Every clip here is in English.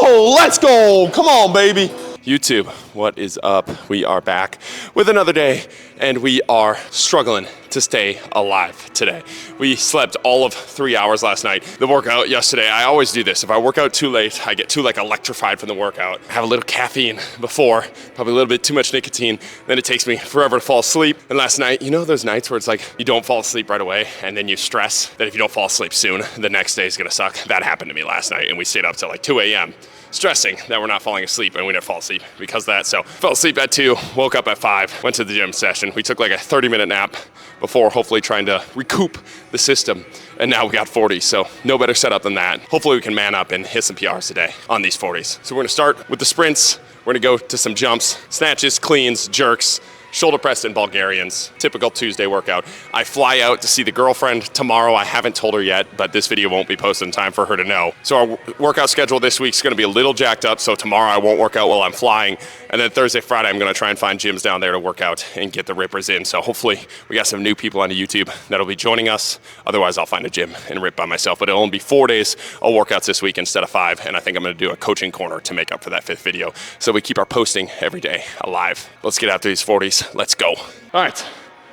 Oh, let's go. Come on, baby. YouTube, what is up? We are back with another day, and we are struggling to stay alive today. We slept all of 3 hours last night. The workout yesterday, I always do this. If I work out too late, I get too electrified from the workout. I have a little caffeine before, probably a little bit too much nicotine, then it takes me forever to fall asleep. And last night, you know those nights where it's like you don't fall asleep right away, and then you stress that if you don't fall asleep soon, the next day is gonna suck. That happened to me last night, and we stayed up till like 2 a.m. stressing that we're not falling asleep, and we didn't fall asleep because of that. So fell asleep at 2, woke up at 5, went to the gym session. We took like a 30-minute nap before hopefully trying to recoup the system, and now we got 40, so no better setup than that. Hopefully we can man up and hit some PRs today on these 40s. So we're gonna start with the sprints. We're gonna go to some jumps, snatches, cleans, jerks, shoulder press, and Bulgarians. Typical Tuesday workout. I fly out to see the girlfriend tomorrow. I haven't told her yet, but this video won't be posted in time for her to know. So our workout schedule this week is gonna be a little jacked up, so tomorrow I won't work out while I'm flying. And then Thursday, Friday, I'm gonna try and find gyms down there to work out and get the rippers in. So hopefully we got some new people on YouTube that'll be joining us. Otherwise, I'll find a gym and rip by myself. But it'll only be 4 days of workouts this week instead of 5. And I think I'm gonna do a coaching corner to make up for that 5th video. So we keep our posting every day alive. Let's get after these 40s. Let's go. All right,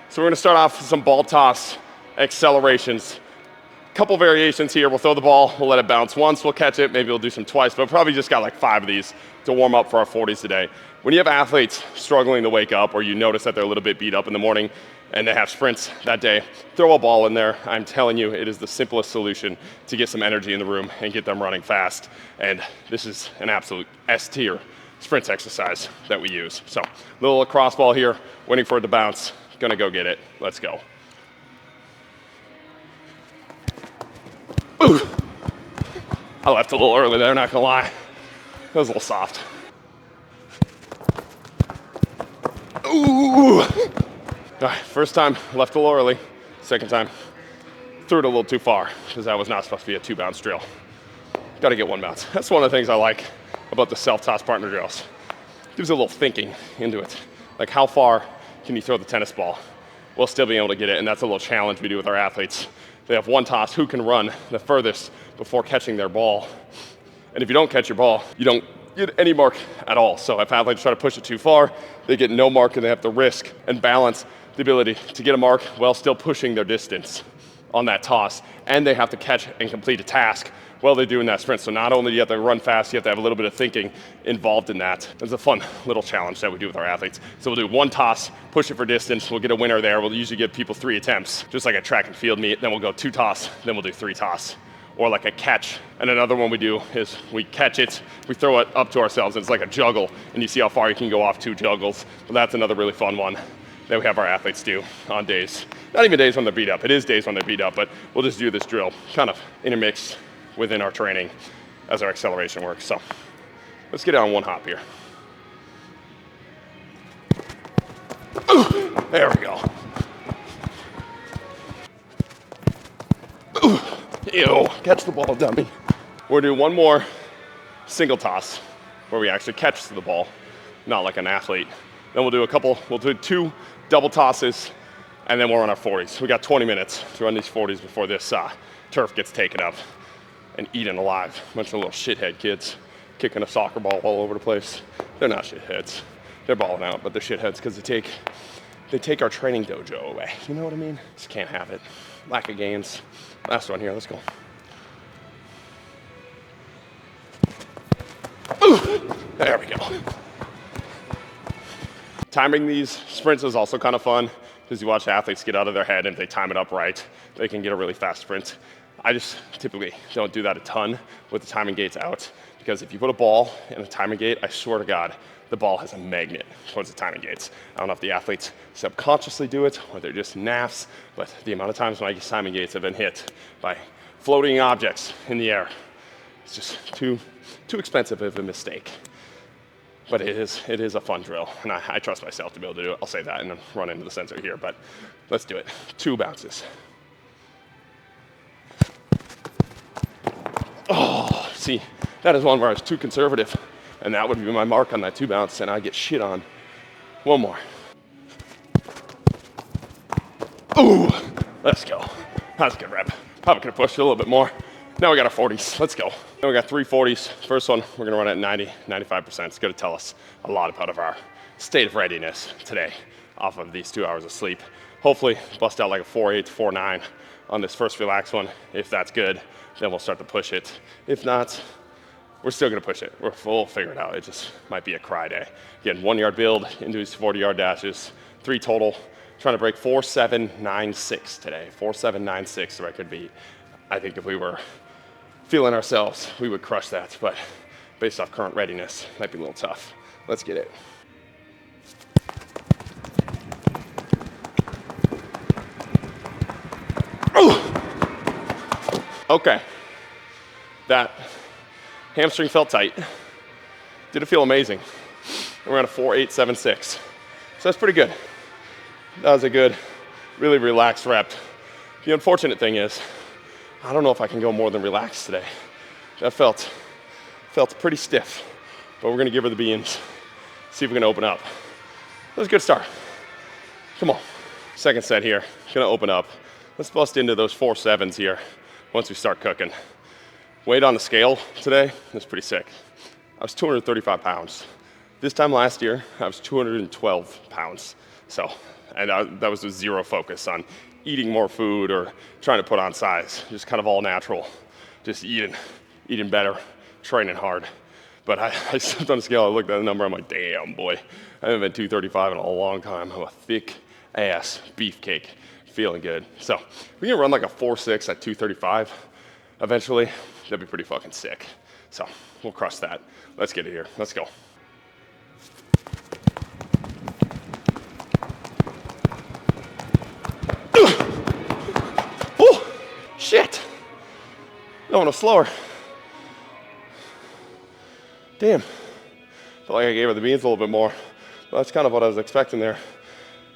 so we're gonna start off with some ball toss accelerations. Couple variations here. We'll throw the ball, we'll let it bounce once, we'll catch it, maybe we'll do some twice, but probably just got like 5 of these to warm up for our 40s today. When you have athletes struggling to wake up, or you notice that they're a little bit beat up in the morning and they have sprints that day, throw a ball in there. I'm telling you, it is the simplest solution to get some energy in the room and get them running fast. And this is an absolute S tier sprints exercise that we use. So little lacrosse ball here, waiting for it to bounce, gonna go get it. Let's go. Ooh. I left a little early there, not gonna lie. That was a little soft. Ooh. All right, first time, left a little early. Second time, threw it a little too far because that was not supposed to be a 2-bounce drill. Gotta get 1 bounce. That's one of the things I like about the self-toss partner drills. Gives a little thinking into it. Like how far can you throw the tennis ball while still being able to get it? And that's a little challenge we do with our athletes. They have 1 toss, who can run the furthest before catching their ball. And if you don't catch your ball, you don't get any mark at all. So if athletes try to push it too far, they get no mark, and they have to risk and balance the ability to get a mark while still pushing their distance on that toss. And they have to catch and complete a task while they're doing that sprint. So not only do you have to run fast, you have to have a little bit of thinking involved in that. It's a fun little challenge that we do with our athletes. So we'll do 1 toss, push it for distance, we'll get a winner there. We'll usually give people 3 attempts, just like a track and field meet. Then we'll go 2 toss, then we'll do 3 toss. Or like a catch. And another one we do is we catch it, we throw it up to ourselves, and it's like a juggle, and you see how far you can go off 2 juggles. But that's another really fun one that we have our athletes do on days, not even days when they're beat up. It is days when they're beat up, but we'll just do this drill kind of intermixed within our training as our acceleration works. So let's get it on 1 hop here. Ooh, there we go. Ooh, ew, catch the ball, dummy. We're gonna do 1 more single toss where we actually catch the ball, not like an athlete. Then we'll do 2 double tosses, and then we'll run our 40s. We got 20 minutes to run these 40s before this turf gets taken up and eaten alive. Bunch of little shithead kids kicking a soccer ball all over the place. They're not shitheads. They're balling out, but they're shitheads because they take our training dojo away. You know what I mean? Just can't have it. Lack of gains. Last one here, let's go. Ooh, there we go. Timing these sprints is also kind of fun because you watch athletes get out of their head, and if they time it up right, they can get a really fast sprint. I just typically don't do that a ton with the timing gates out, because if you put a ball in a timing gate, I swear to God, the ball has a magnet towards the timing gates. I don't know if the athletes subconsciously do it or they're just naffs, but the amount of times my timing gates have been hit by floating objects in the air, it's just too expensive of a mistake. But it is a fun drill, and I trust myself to be able to do it. I'll say that and then run into the sensor here, but let's do it. 2 bounces. Oh, see, that is one where I was too conservative, and that would be my mark on that 2 bounce, and I get shit on. 1 more. Ooh, let's go. That's a good rep. Probably could have pushed it a little bit more. Now we got our 40s, let's go. Now we got 3 40s. First one, we're gonna run at 90, 95%. It's gonna tell us a lot about our state of readiness today off of these 2 hours of sleep. Hopefully bust out like a 4.8 to 4.9 on this first relax one. If that's good, then we'll start to push it. If not, we're still gonna push it. We'll figure it out. It just might be a cry day. Again, 1 yard build into these 40-yard dashes, 3 total. Trying to break 4.796 today. 4.796 the record beat. I think if we were feeling ourselves, we would crush that, but based off current readiness, might be a little tough. Let's get it. Ooh. Okay, that hamstring felt tight. Didn't feel amazing. We're at a 4.876, so that's pretty good. That was a good, really relaxed rep. The unfortunate thing is, I don't know if I can go more than relaxed today. That felt pretty stiff, but we're gonna give her the beans, see if we can open up. That was a good start. Come on, second set here, gonna open up. Let's bust into those 4.7s here once we start cooking. Weight on the scale today is pretty sick. I was 235 pounds. This time last year, I was 212 pounds. So, and that was with zero focus on eating more food or trying to put on size, just kind of all natural, just eating better, training hard. But I stepped on the scale, I looked at the number, I'm like, damn boy, I haven't been 235 in a long time. I'm a thick ass beefcake, feeling good. So if we can run like a 4.6 at 235 eventually, that'd be pretty fucking sick. So we'll crush that. Let's get it here, let's go. Shit, that one was slower. Damn, felt like I gave her the beans a little bit more. But that's kind of what I was expecting there.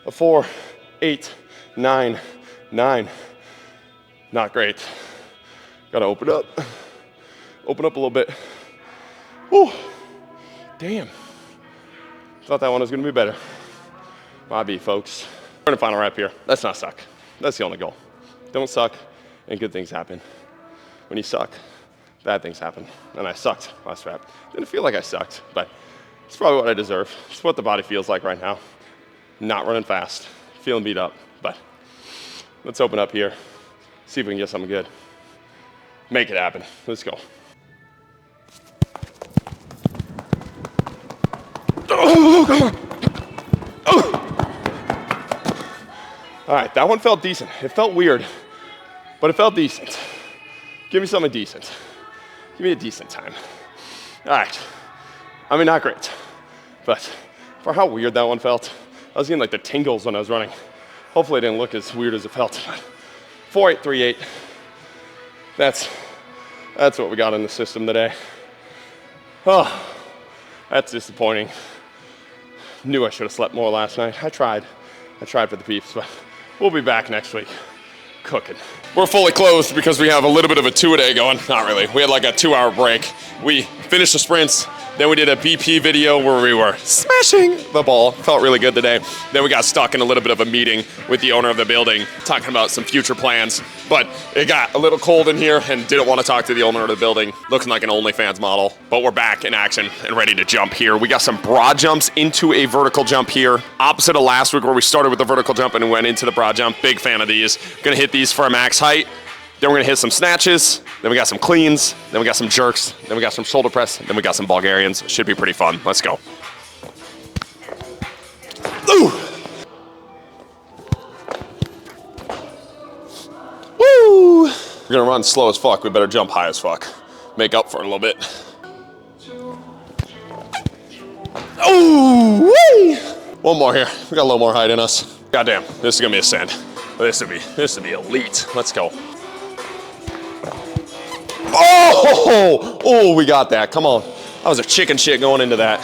A 4.899, not great. Gotta open up a little bit. Whew, damn. Thought that one was gonna be better. Might be, folks. We're in the final rep here. Let's not suck. That's the only goal. Don't suck. And good things happen. When you suck, bad things happen. And I sucked last rep. Didn't feel like I sucked, but it's probably what I deserve. It's what the body feels like right now. Not running fast, feeling beat up, but let's open up here, see if we can get something good. Make it happen, let's go. Oh, come on. Oh. All right, that one felt decent. It felt weird. But it felt decent. Give me something decent. Give me a decent time. All right. I mean, not great, but for how weird that one felt, I was getting like the tingles when I was running. Hopefully it didn't look as weird as it felt. 4.838. That's what we got in the system today. Oh, that's disappointing. Knew I should have slept more last night. I tried for the peeps, but we'll be back next week. Cooking. We're fully closed because we have a little bit of a 2-a-day going. Not really. We had like a 2-hour break. We finished the sprints, then we did a BP video where we were smashing the ball. Felt really good today. Then we got stuck in a little bit of a meeting with the owner of the building, talking about some future plans. But it got a little cold in here and didn't want to talk to the owner of the building. Looking like an OnlyFans model. But we're back in action and ready to jump here. We got some broad jumps into a vertical jump here. Opposite of last week where we started with the vertical jump and went into the broad jump. Big fan of these. Gonna hit these for a max height. Then we're gonna hit some snatches, then we got some cleans, then we got some jerks, then we got some shoulder press, then we got some Bulgarians. Should be pretty fun. Let's go. Ooh. Woo! We're gonna run slow as fuck. We better jump high as fuck. Make up for it a little bit. Oh, wee! One more here. We got a little more height in us. Goddamn, this is gonna be a send. This would be elite. Let's go. Oh, we got that. Come on. That was a chicken shit going into that.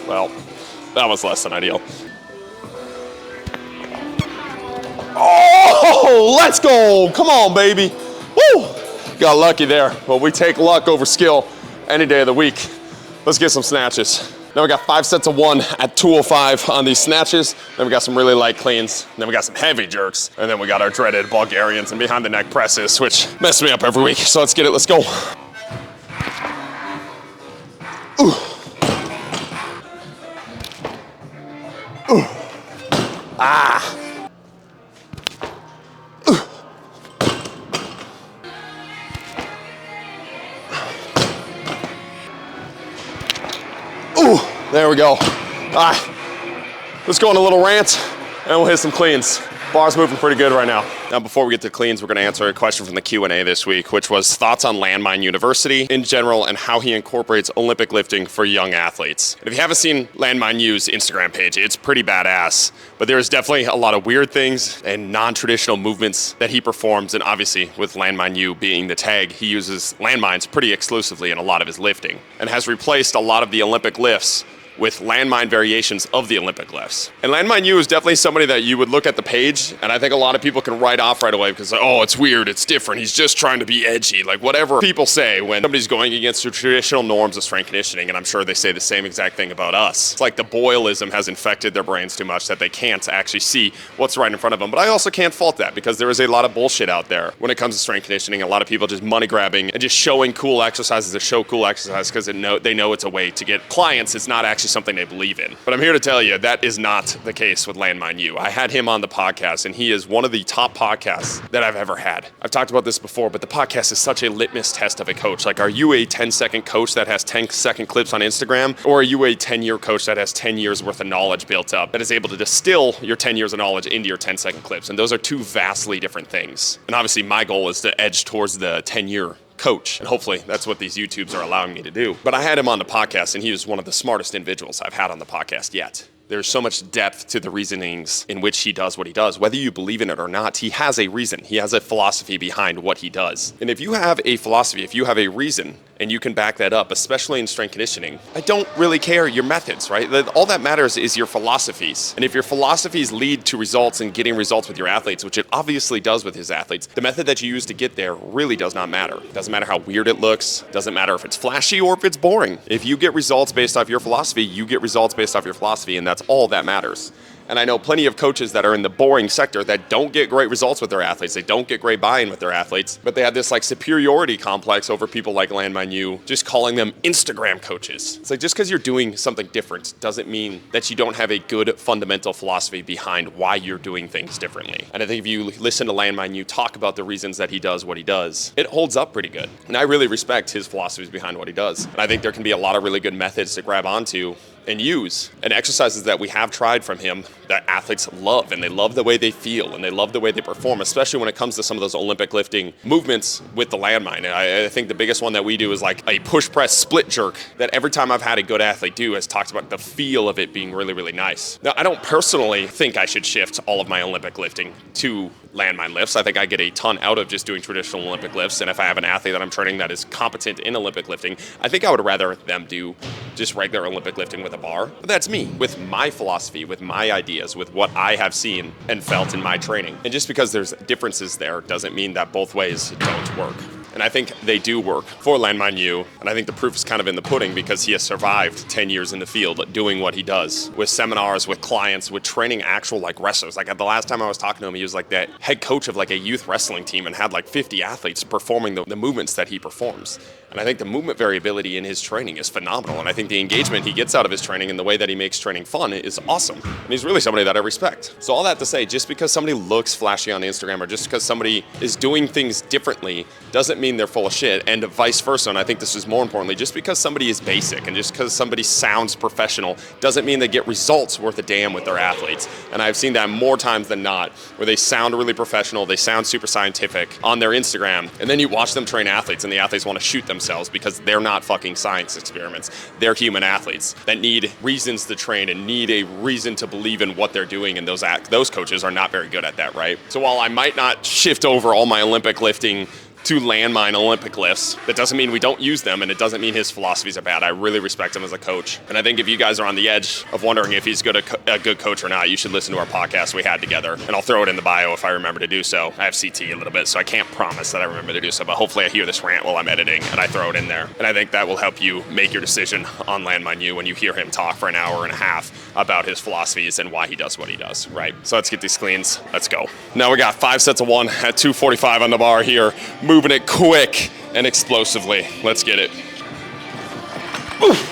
Well, that was less than ideal. Oh, let's go. Come on, baby. Woo! Got lucky there. Well, we take luck over skill any day of the week. Let's get some snatches. Then we got 5 sets of 1 at 205 on these snatches. Then we got some really light cleans. Then we got some heavy jerks. And then we got our dreaded Bulgarians and behind the neck presses, which mess me up every week. So let's get it, let's go. Ooh. Ooh. Ah. Ooh, there we go. All right, let's go on a little rant and we'll hit some cleans. Bar's moving pretty good right now. Now, before we get to cleans, we're gonna answer a question from the Q&A this week, which was thoughts on Landmine University in general and how he incorporates Olympic lifting for young athletes. And if you haven't seen Landmine U's Instagram page, it's pretty badass, but there's definitely a lot of weird things and non-traditional movements that he performs. And obviously with Landmine U being the tag, he uses landmines pretty exclusively in a lot of his lifting and has replaced a lot of the Olympic lifts with landmine variations of the Olympic lifts. And Landmine U is definitely somebody that you would look at the page, and I think a lot of people can write off right away because, oh, it's weird, it's different, he's just trying to be edgy, like whatever people say when somebody's going against the traditional norms of strength conditioning, and I'm sure they say the same exact thing about us. It's like the Boylism has infected their brains too much that they can't actually see what's right in front of them. But I also can't fault that because there is a lot of bullshit out there when it comes to strength conditioning. A lot of people just money grabbing and just showing cool exercises to show cool exercise because they know it's a way to get clients. It's not actually something they believe in. But I'm here to tell you that is not the case with Landmine U. I had him on the podcast, and he is one of the top podcasts that I've ever had. I've talked about this before, but the podcast is such a litmus test of a coach. Like, are you a 10-second coach that has 10-second clips on Instagram, or are you a 10-year coach that has 10 years worth of knowledge built up that is able to distill your 10 years of knowledge into your 10-second clips? And those are two vastly different things. And obviously my goal is to edge towards the 10-year coach, and hopefully that's what these YouTubes are allowing me to do. But I had him on the podcast, and he was one of the smartest individuals I've had on the podcast yet. There's so much depth to the reasonings in which he does what he does. Whether you believe in it or not, he has a reason. He has a philosophy behind what he does. And if you have a philosophy, if you have a reason, and you can back that up, especially in strength conditioning, I don't really care your methods, right? All that matters is your philosophies. And if your philosophies lead to results and getting results with your athletes, which it obviously does with his athletes, the method that you use to get there really does not matter. It doesn't matter how weird it looks. It doesn't matter if it's flashy or if it's boring. If you get results based off your philosophy, you get results based off your philosophy, and that's all that matters. And I know plenty of coaches that are in the boring sector that don't get great results with their athletes. They don't get great buy-in with their athletes, but they have this like superiority complex over people like Landmine U, just calling them Instagram coaches. It's like, just because you're doing something different doesn't mean that you don't have a good fundamental philosophy behind why you're doing things differently. And I think if you listen to Landmine U talk about the reasons that he does what he does, it holds up pretty good. And I really respect his philosophies behind what he does. And I think there can be a lot of really good methods to grab onto and use, and exercises that we have tried from him that athletes love, and they love the way they feel and they love the way they perform, especially when it comes to some of those Olympic lifting movements with the landmine. And I think the biggest one that we do is like a push press split jerk that every time I've had a good athlete do has talked about the feel of it being really, really nice. Now, I don't personally think I should shift all of my Olympic lifting to landmine lifts. I think I get a ton out of just doing traditional Olympic lifts, and if I have an athlete that I'm training that is competent in Olympic lifting, I think I would rather them do just regular Olympic lifting with a bar. But that's me, with my philosophy, with my ideas, with what I have seen and felt in my training. And just because there's differences there doesn't mean that both ways don't work. And I think they do work for Landmine U, and I think the proof is kind of in the pudding because he has survived 10 years in the field doing what he does with seminars, with clients, with training actual like wrestlers. Like the last time I was talking to him, he was like the head coach of like a youth wrestling team and had like 50 athletes performing the movements that he performs. And I think the movement variability in his training is phenomenal. And I think the engagement he gets out of his training and the way that he makes training fun is awesome. And he's really somebody that I respect. So all that to say, just because somebody looks flashy on Instagram or just because somebody is doing things differently doesn't mean they're full of shit, and vice versa. And I think this is more importantly, just because somebody is basic and just because somebody sounds professional doesn't mean they get results worth a damn with their athletes. And I've seen that more times than not, where they sound really professional, they sound super scientific on their Instagram, and then you watch them train athletes and the athletes want to shoot themselves because they're not fucking science experiments. They're human athletes that need reasons to train and need a reason to believe in what they're doing, and those coaches are not very good at that, right? So while I might not shift over all my Olympic lifting to Landmine Olympic lifts. That doesn't mean we don't use them, and it doesn't mean his philosophies are bad. I really respect him as a coach. And I think if you guys are on the edge of wondering if he's a good coach or not, you should listen to our podcast we had together. And I'll throw it in the bio if I remember to do so. I have CT a little bit, so I can't promise that I remember to do so, but hopefully I hear this rant while I'm editing and I throw it in there. And I think that will help you make your decision on Landmine U when you hear him talk for an hour and a half about his philosophies and why he does what he does, right? So let's get these cleans. Let's go. Now we got 5 sets of 1 at 245 on the bar here, moving it quick and explosively. Let's get it. Oof.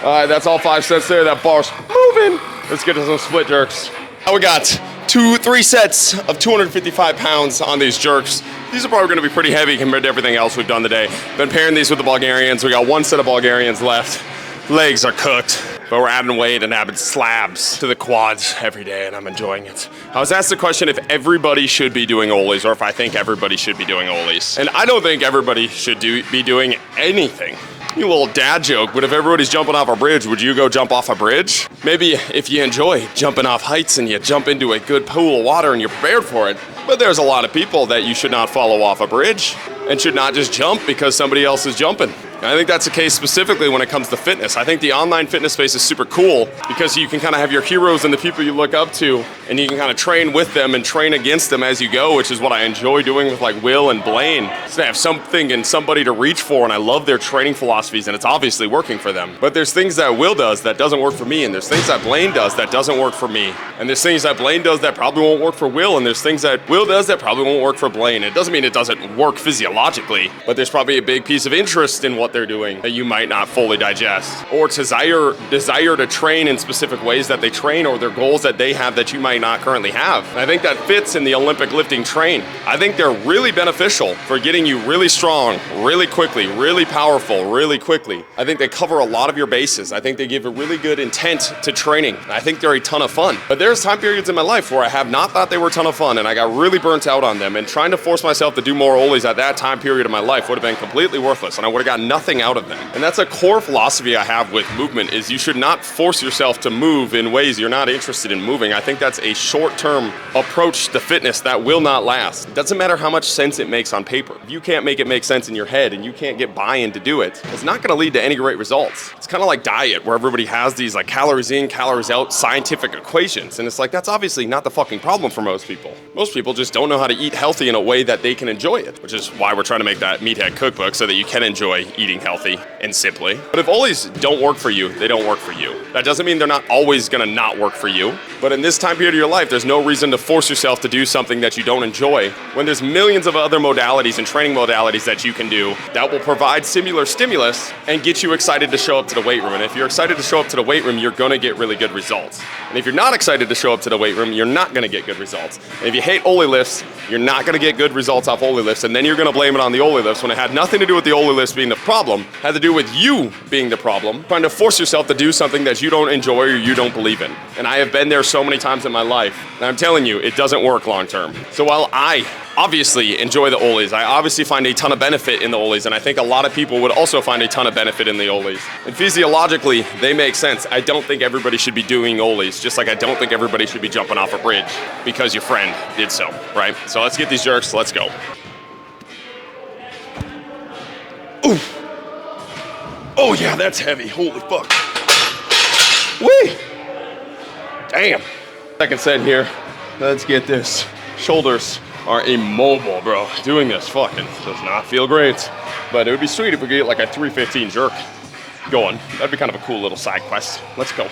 All right, that's all 5 sets there. That bar's moving. Let's get to some split jerks. Now we got 3 sets of 255 pounds on these jerks. These are probably gonna be pretty heavy compared to everything else we've done today. Been pairing these with the Bulgarians. We got 1 set of Bulgarians left. Legs are cooked, but we're adding weight and adding slabs to the quads every day, and I'm enjoying it. I was asked the question if everybody should be doing Olys, or if I think everybody should be doing Olys. And I don't think everybody should be doing anything. You little dad joke, but if everybody's jumping off a bridge, would you go jump off a bridge? Maybe if you enjoy jumping off heights and you jump into a good pool of water and you're prepared for it. But there's a lot of people that you should not follow off a bridge and should not just jump because somebody else is jumping. And I think that's the case specifically when it comes to fitness. I think the online fitness space is super cool because you can kind of have your heroes and the people you look up to, and you can kind of train with them and train against them as you go, which is what I enjoy doing with like Will and Blaine. So they have something and somebody to reach for, and I love their training philosophies, and it's obviously working for them. But there's things that Will does that doesn't work for me, and there's things that Blaine does that doesn't work for me. And there's things that Blaine does that probably won't work for Will, and there's things that Will does that probably won't work for Blaine. It doesn't mean it doesn't work physiologically, but there's probably a big piece of interest in what they're doing that you might not fully digest, or desire to train in specific ways that they train, or their goals that they have that you might not currently have. And I think that fits in the Olympic lifting train. I think they're really beneficial for getting you really strong, really quickly, really powerful, really quickly. I think they cover a lot of your bases. I think they give a really good intent to training. I think they're a ton of fun. But there's time periods in my life where I have not thought they were a ton of fun, and I got really burnt out on them, and trying to force myself to do more Olys at that time period of my life would have been completely worthless, and I would have gotten nothing out of them. And that's a core philosophy I have with movement, is you should not force yourself to move in ways you're not interested in moving. I think that's a short-term approach to fitness that will not last. It doesn't matter how much sense it makes on paper. If you can't make it make sense in your head and you can't get buy-in to do it, it's not gonna lead to any great results. It's kind of like diet, where everybody has these like calories in, calories out scientific equations. And it's like, that's obviously not the fucking problem for most people. Most people just don't know how to eat healthy in a way that they can enjoy it, which is why we're trying to make that Meathead cookbook so that you can enjoy eating healthy and simply. But if Olys don't work for you, they don't work for you. That doesn't mean they're not always gonna not work for you. But in this time period of your life, there's no reason to force yourself to do something that you don't enjoy when there's millions of other modalities and training modalities that you can do that will provide similar stimulus and get you excited to show up to the weight room. And if you're excited to show up to the weight room, you're gonna get really good results. And if you're not excited to show up to the weight room, you're not gonna get good results. And if you hate Oly lifts, you're not gonna get good results off Oly lifts, and then you're gonna blame it on the Oly lifts when it had nothing to do with the Oly lifts being the problem, it had to do with you being the problem, trying to force yourself to do something that you don't enjoy or you don't believe in. And I have been there so many times in my life, and I'm telling you, it doesn't work long term. So while I obviously enjoy the Olys, I obviously find a ton of benefit in the Olys, and I think a lot of people would also find a ton of benefit in the Olys. And physiologically, they make sense. I don't think everybody should be doing Olys, just like I don't think everybody should be jumping off a bridge because your friend did so, right? So let's get these jerks, let's go. Ooh. Oh yeah, that's heavy, holy fuck. Whee! Damn. Second set here, let's get this. Shoulders are immobile, bro. Doing this fucking does not feel great. But it would be sweet if we could get like a 315 jerk going. That'd be kind of a cool little side quest. Let's go.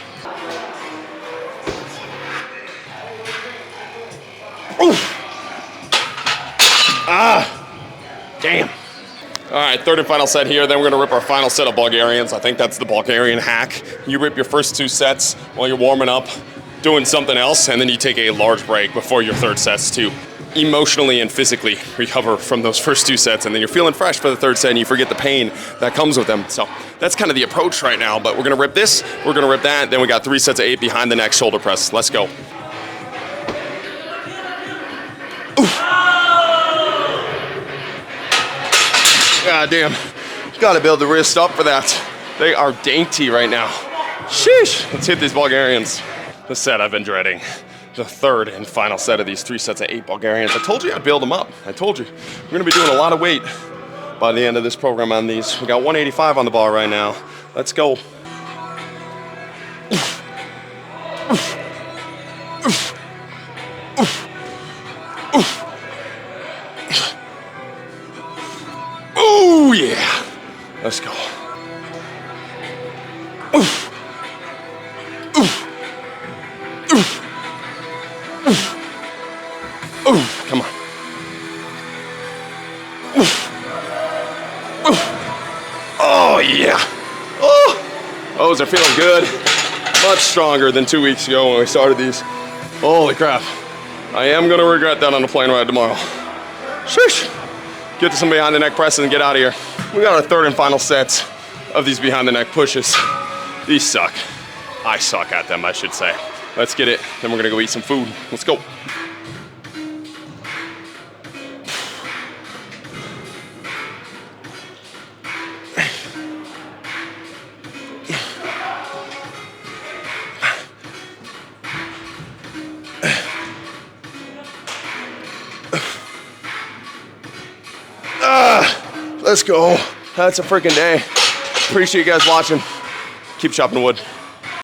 Oof. Ah, damn. All right, third and final set here. Then we're gonna rip our final set of Bulgarians. I think that's the Bulgarian hack. You rip your first 2 sets while you're warming up, doing something else, and then you take a large break before your third sets to emotionally and physically recover from those first 2 sets, and then you're feeling fresh for the third set and you forget the pain that comes with them. So that's kind of the approach right now, but we're gonna rip this, we're gonna rip that, then we got 3 sets of 8 behind the neck shoulder press. Let's go. Oof. God damn. Gotta build the wrist up for that. They are dainty right now. Sheesh. Let's hit these Bulgarians. The set I've been dreading. The third and final set of these 3 sets of 8 Bulgarians. I told you I'd build them up. I told you. We're gonna be doing a lot of weight by the end of this program on these. We got 185 on the bar right now. Let's go. Oh yeah. Let's go. Come on. Oh yeah. Oh, those are feeling good. Much stronger than 2 weeks ago when we started these. Holy crap. I am gonna regret that on the plane ride tomorrow. Sheesh. Get to some behind the neck presses and get out of here. We got our third and final sets of these behind the neck pushes. These suck. I suck at them, I should say. Let's get it, then we're gonna go eat some food. Let's go. Let's go. That's a freaking day. Appreciate you guys watching. Keep chopping wood.